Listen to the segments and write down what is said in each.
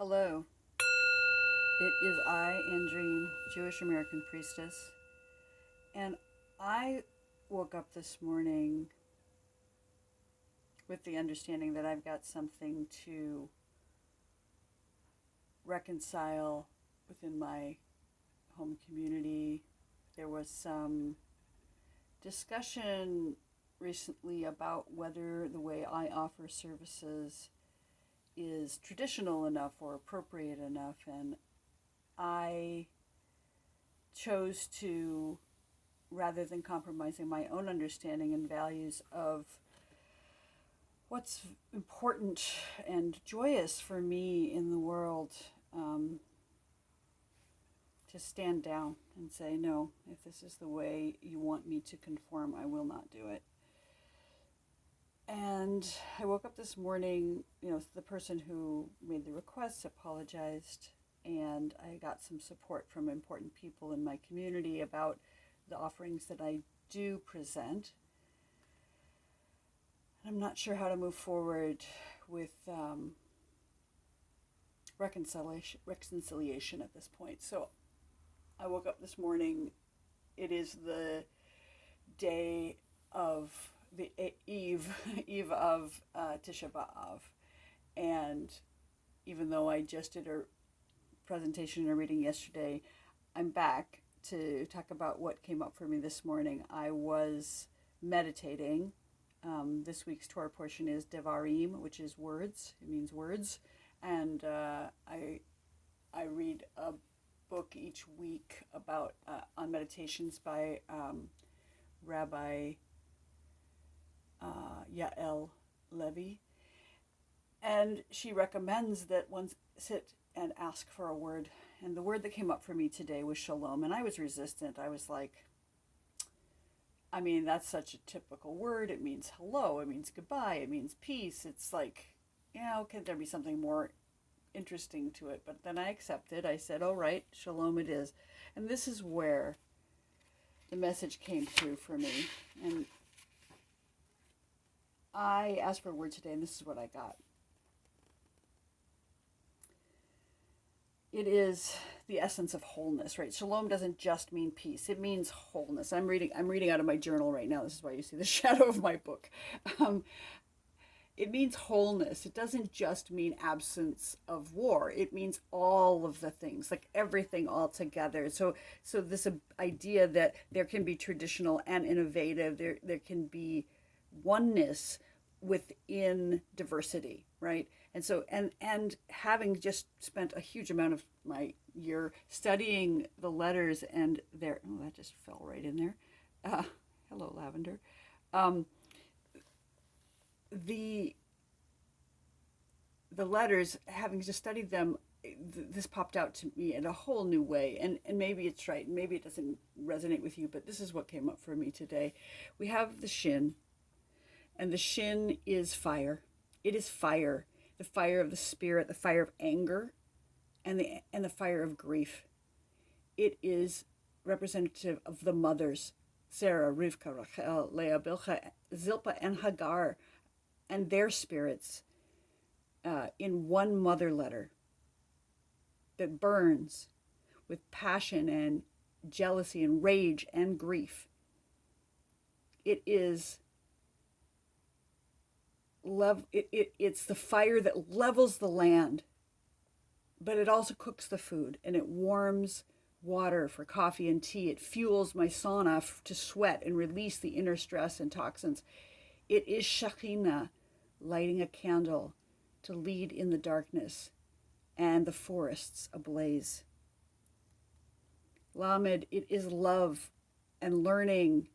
Hello, it is I, Andreen, Jewish American Priestess, and I woke up this morning with the understanding that I've got something to reconcile within my home community. There was some discussion recently about whether the way I offer services is traditional enough or appropriate enough, and I chose to, rather than compromising my own understanding and values of what's important and joyous for me in the world, to stand down and say, no, if this is the way you want me to conform, I will not do it. And I woke up this morning, the person who made the request apologized, and I got some support from important people in my community about the offerings that I do present. I'm not sure how to move forward with reconciliation at this point. So I woke up this morning. It is the day of the eve of Tisha B'Av, and even though I just did a presentation and a reading yesterday, I'm back to talk about what came up for me this morning. I was meditating. This week's Torah portion is Devarim, which is words. It means words, and I read a book each week about on meditations by Rabbi Yael Levy, and she recommends that one sit and ask for a word. And the word that came up for me today was Shalom, and I was resistant. I was like, that's such a typical word. It means hello, it means goodbye, it means peace. It's like, can there be something more interesting to it? But then I accepted. I said, all right, Shalom it is. And this is where the message came through for me. And I asked for a word today, and this is what I got. It is the essence of wholeness, right? Shalom doesn't just mean peace; it means wholeness. I'm reading out of my journal right now. This is why you see the shadow of my book. It means wholeness. It doesn't just mean absence of war. It means all of the things, like everything all together. So this idea that there can be traditional and innovative, there can be oneness within diversity, right? And so, and having just spent a huge amount of my year studying the letters and that just fell right in there. Hello, Lavender. The letters, having just studied them, this popped out to me in a whole new way. And maybe it's right, and maybe it doesn't resonate with you, but this is what came up for me today. We have the Shin, and the Shin is fire. It is fire. The fire of the spirit, the fire of anger, and the fire of grief. It is representative of the mothers, Sarah, Rivka, Rachel, Leah, Bilhah, Zilpah, and Hagar, and their spirits in one mother letter that burns with passion and jealousy and rage and grief. It is it's the fire that levels the land, but it also cooks the food, and it warms water for coffee and tea. It fuels my sauna to sweat and release the inner stress and toxins. It is Shekhinah lighting a candle to lead in the darkness and the forests ablaze. Lamed, it is love and learning,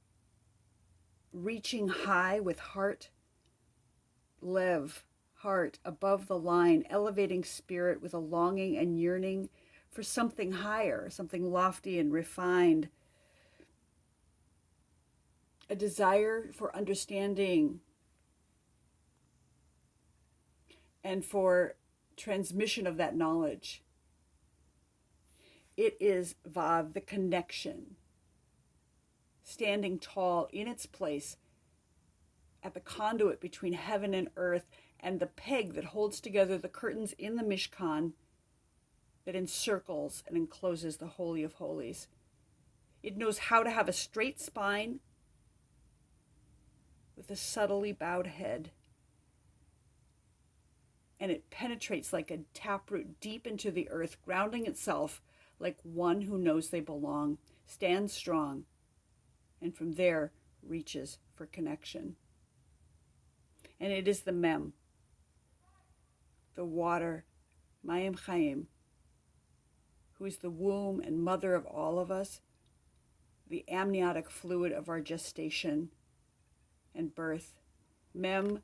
reaching high with heart, Lev, heart, above the line, elevating spirit with a longing and yearning for something higher, something lofty and refined, a desire for understanding and for transmission of that knowledge. It is Vav, the connection, standing tall in its place at the conduit between heaven and earth, and the peg that holds together the curtains in the Mishkan that encircles and encloses the Holy of Holies. It knows how to have a straight spine with a subtly bowed head. And it penetrates like a taproot deep into the earth, grounding itself like one who knows they belong, stands strong, and from there reaches for connection. And it is the Mem, the water, Mayim Chaim, who is the womb and mother of all of us, the amniotic fluid of our gestation and birth. Mem,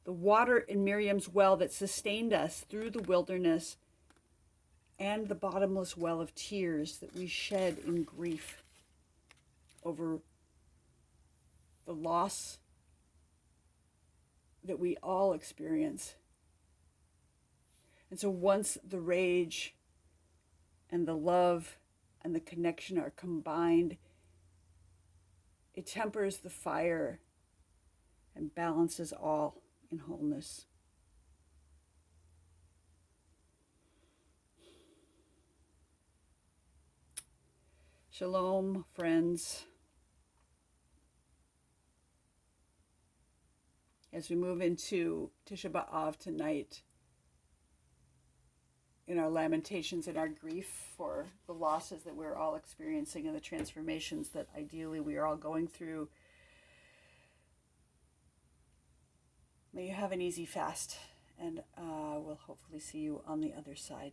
the water in Miriam's well that sustained us through the wilderness, and the bottomless well of tears that we shed in grief over the loss that we all experience. And so once the rage and the love and the connection are combined, it tempers the fire and balances all in wholeness. Shalom, friends. As we move into Tisha B'Av tonight, in our lamentations and our grief for the losses that we're all experiencing and the transformations that ideally we are all going through, may you have an easy fast, and we'll hopefully see you on the other side.